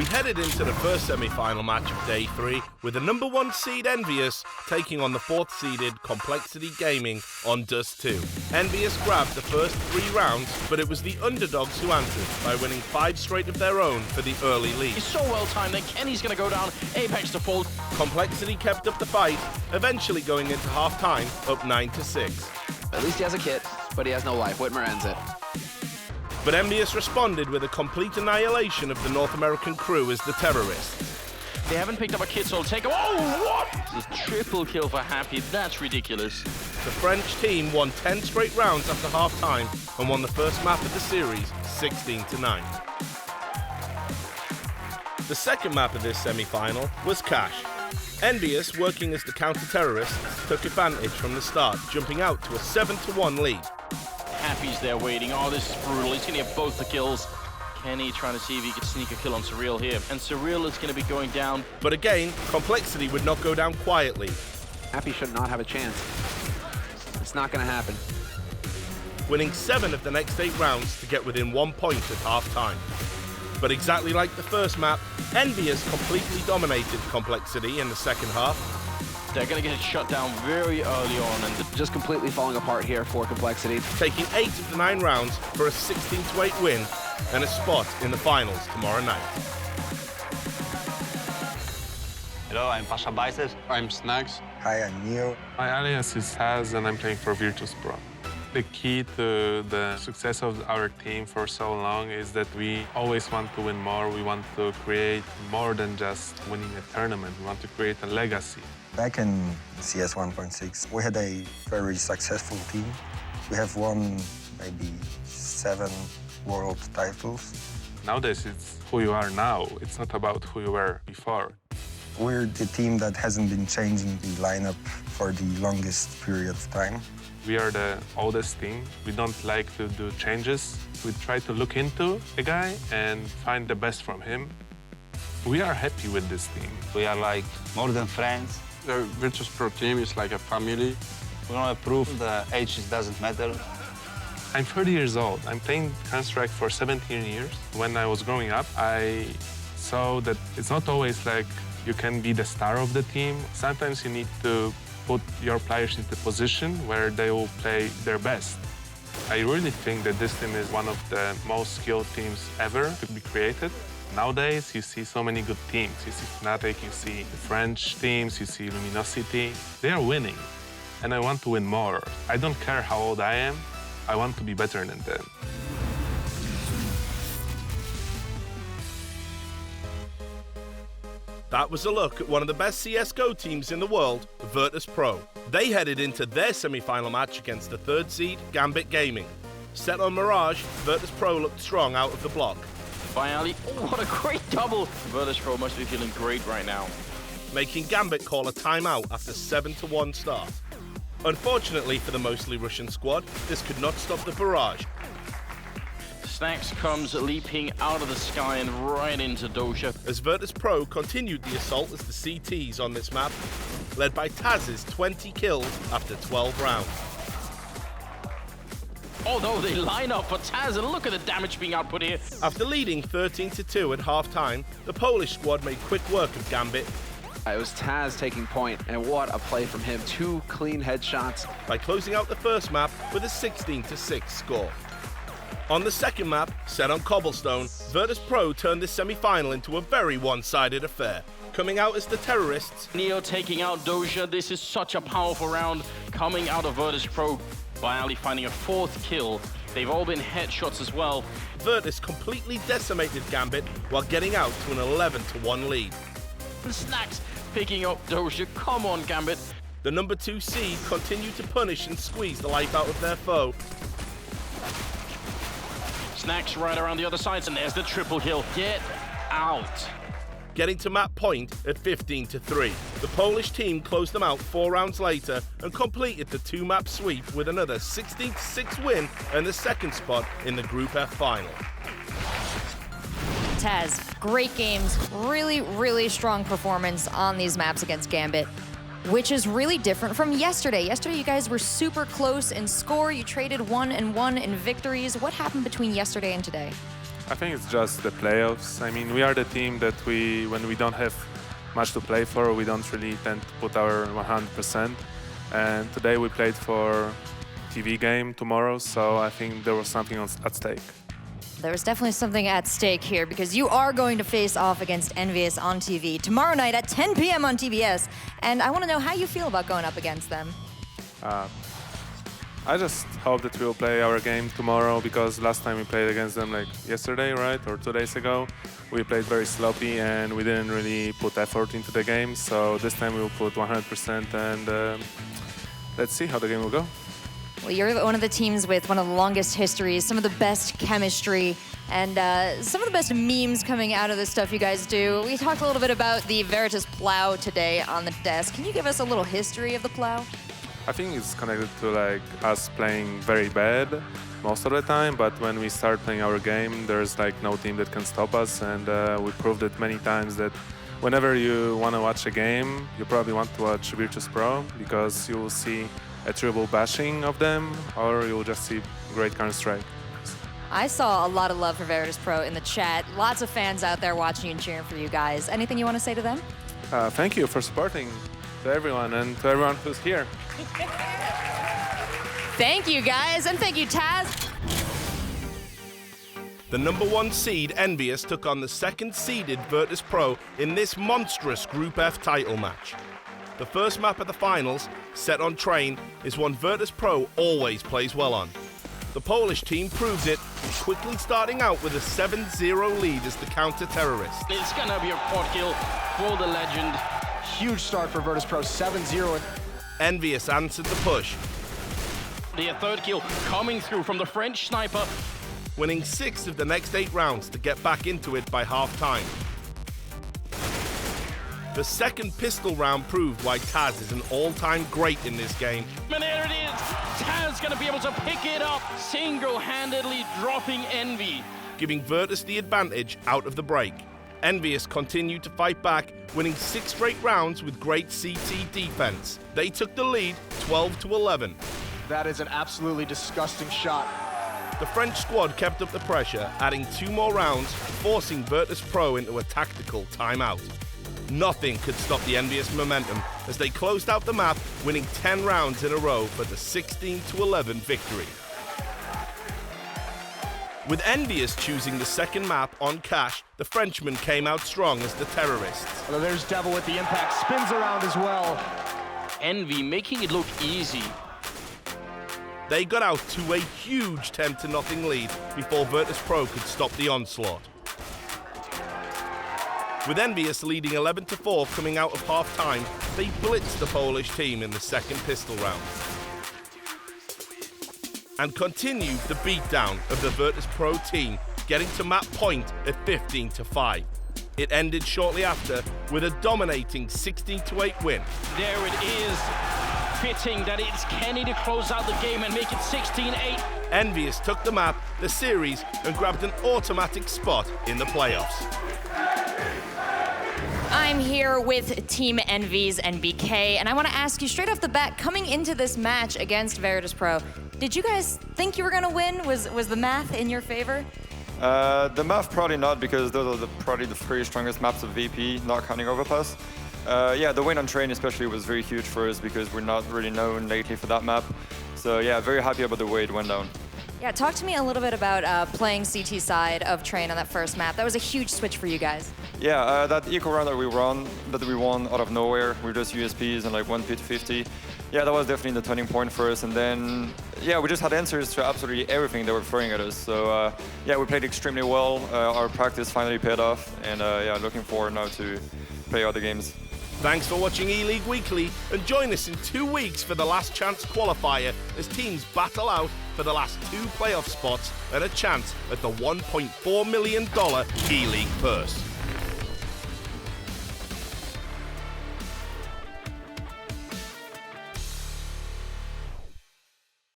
headed into the first semi-final match of Day 3 with the number 1 seed Envious taking on the 4th seeded Complexity Gaming on Dust 2. Envious grabbed the first 3 rounds, but it was the underdogs who answered by winning 5 straight of their own for the early lead. He's so well timed that Kenny's going to go down, Apex to fall. Complexity kept up the fight, eventually going into half-time up 9-6. At least he has a kit, but he has no life. yWME ends it. But Envious responded with a complete annihilation of the North American crew as the terrorists. They haven't picked up a kit, so I'll take him. Oh, what? It's a triple kill for Happy. That's ridiculous. The French team won 10 straight rounds after half-time and won the first map of the series 16-9. The second map of this semi-final was Cash. Envious, working as the counter-terrorists, took advantage from the start, jumping out to a 7-1 lead. Happy's there waiting. Oh, this is brutal. He's going to get both the kills. Kenny trying to see if he can sneak a kill on Surreal here. And Surreal is going to be going down. But again, Complexity would not go down quietly. Happy should not have a chance. It's not going to happen. Winning 7 of the next 8 rounds to get within 1 point at half-time. But exactly like the first map, Envious completely dominated Complexity in the second half. They're going to get it shut down very early on. And just completely falling apart here for Complexity. Taking 8 of the 9 rounds for a 16-8 win and a spot in the finals tomorrow night. Hello, I'm Pasha Bices. I'm Snacks. Hi, I'm Neo. My alias is Has, and I'm playing for Veritas Pro. The key to the success of our team for so long is that we always want to win more. We want to create more than just winning a tournament. We want to create a legacy. Back in CS 1.6, we had a very successful team. We have won maybe 7 world titles. Nowadays, it's who you are now. It's not about who you were before. We're the team that hasn't been changing the lineup for the longest period of time. We are the oldest team. We don't like to do changes. We try to look into a guy and find the best from him. We are happy with this team. We are like more than friends. The Veritas Pro team is like a family. We want to prove the age doesn't matter. I'm 30 years old. I'm playing Counter-Strike for 17 years. When I was growing up, I saw that it's not always like you can be the star of the team. Sometimes you need to put your players into a position where they will play their best. I really think that this team is one of the most skilled teams ever to be created. Nowadays, you see so many good teams. You see Fnatic, you see the French teams, you see Luminosity. They are winning, and I want to win more. I don't care how old I am. I want to be better than them. That was a look at one of the best CSGO teams in the world, Veritas Pro. They headed into their semi-final match against the 3rd seed, Gambit Gaming. Set on Mirage, Veritas Pro looked strong out of the block. by Ali. Oh, what a great double. Veritas Pro must be feeling great right now. Making Gambit call a timeout after 7-1 start. Unfortunately for the mostly Russian squad, this could not stop the barrage. Snacks comes leaping out of the sky and right into Doja. As Veritas Pro continued the assault as the CTs on this map, led by Taz's 20 kills after 12 rounds. Although they line up for Taz, and look at the damage being output here. After leading 13-2 at half-time, the Polish squad made quick work of Gambit. It was Taz taking point, and what a play from him. 2 clean headshots. By closing out the first map with a 16-6 score. On the second map, set on cobblestone, Veritas Pro turned this semi-final into a very one-sided affair. Coming out as the terrorists, Neo taking out Doja. This is such a powerful round coming out of Veritas Pro. By Ali finding a 4th kill. They've all been headshots as well. Veritas completely decimated Gambit while getting out to an 11-1 lead. And Snacks picking up Doja. Come on, Gambit. The number 2 seed continued to punish and squeeze the life out of their foe. Snacks right around the other side, and there's the triple kill. Get out. Getting to map point at 15-3. The Polish team closed them out 4 rounds later and completed the 2-map sweep with another 16-6 win and the 2nd spot in the Group F final. Taz, great games, really strong performance on these maps against Gambit, which is really different from yesterday. Yesterday, you guys were super close in score. You traded 1-1 in victories. What happened between yesterday and today? I think it's just the playoffs. I mean, we are the team that when we don't have much to play for, we don't really tend to put our 100%. And today we played for TV game tomorrow, so I think there was something at stake. There's definitely something at stake here because you are going to face off against Envious on TV tomorrow night at 10 p.m. on TBS. And I want to know how you feel about going up against them. I just hope that we'll play our game tomorrow because last time we played against them like yesterday, right? Or 2 days ago. We played very sloppy and we didn't really put effort into the game. So this time we'll put 100% and let's see how the game will go. Well, you're one of the teams with one of the longest histories, some of the best chemistry, and some of the best memes coming out of the stuff you guys do. We talked a little bit about the Veritas Plow today on the desk. Can you give us a little history of the Plow? I think it's connected to like us playing very bad most of the time, but when we start playing our game, there's like no team that can stop us, and we proved it many times that whenever you want to watch a game, you probably want to watch Veritas Pro because you will see a triple bashing of them, or you'll just see great Counter-Strike. I saw a lot of love for Veritas Pro in the chat. Lots of fans out there watching and cheering for you guys. Anything you want to say to them? Thank you for supporting to everyone and to everyone who's here. Thank you, guys, and thank you, Taz. The #1 seed Envious took on the second-seeded Veritas Pro in this monstrous Group F title match. The first map of the finals, set on Train, is one Veritas Pro always plays well on. The Polish team proved it, quickly starting out with a 7-0 lead as the counter-terrorist. It's gonna be a quad kill for the legend. Huge start for Veritas Pro, 7-0. Envious answered the push, The third kill coming through from the French sniper. winning 6 of the next 8 rounds to get back into it by half-time. The second pistol round proved why Taz is an all-time great in this game. And there it is. Taz gonna be able to pick it up, single-handedly dropping Envy. Giving Veritas the advantage out of the break. Envious continued to fight back, winning 6 straight rounds with great CT defense. They took the lead 12-11. That is an absolutely disgusting shot. The French squad kept up the pressure, adding 2 more rounds, forcing Veritas Pro into a tactical timeout. Nothing could stop the Envious momentum as they closed out the map, winning 10 rounds in a row for the 16-11 victory. With Envious choosing the second map on Cash, the Frenchman came out strong as the terrorists. Well, there's Devil with the impact, spins around as well. Envy making it look easy. They got out to a huge 10-0 lead before Veritas Pro could stop the onslaught. With Envious leading 11-4 coming out of half-time, they blitzed the Polish team in the second pistol round. And continued the beatdown of the Veritas Pro team, getting to map point at 15-5. It ended shortly after with a dominating 16-8 win. There it is. Fitting that it's Kenny to close out the game and make it 16-8. Envious took the map, the series, and grabbed an automatic spot in the playoffs. I'm here with Team Envy's NBK, and I want to ask you straight off the bat, coming into this match against Veritas Pro, did you guys think you were going to win? Was the math in your favor? The math probably not, because those are probably the 3 strongest maps of VP, not counting Overpass. Yeah, the win on Train especially was very huge for us because we're not really known lately for that map. So yeah, very happy about the way it went down. Yeah, talk to me a little bit about playing CT side of Train on that first map. That was a huge switch for you guys. Yeah, that eco round that we won out of nowhere with just USPs and like 1 pit 50. Yeah, that was definitely the turning point for us. And then, yeah, we just had answers to absolutely everything they were throwing at us. So yeah, we played extremely well. Our practice finally paid off. And yeah, looking forward now to play other games. Thanks for watching ELEAGUE Weekly, and join us in 2 weeks for the last chance qualifier as teams battle out for the last 2 playoff spots and a chance at the $1.4 million ELEAGUE purse.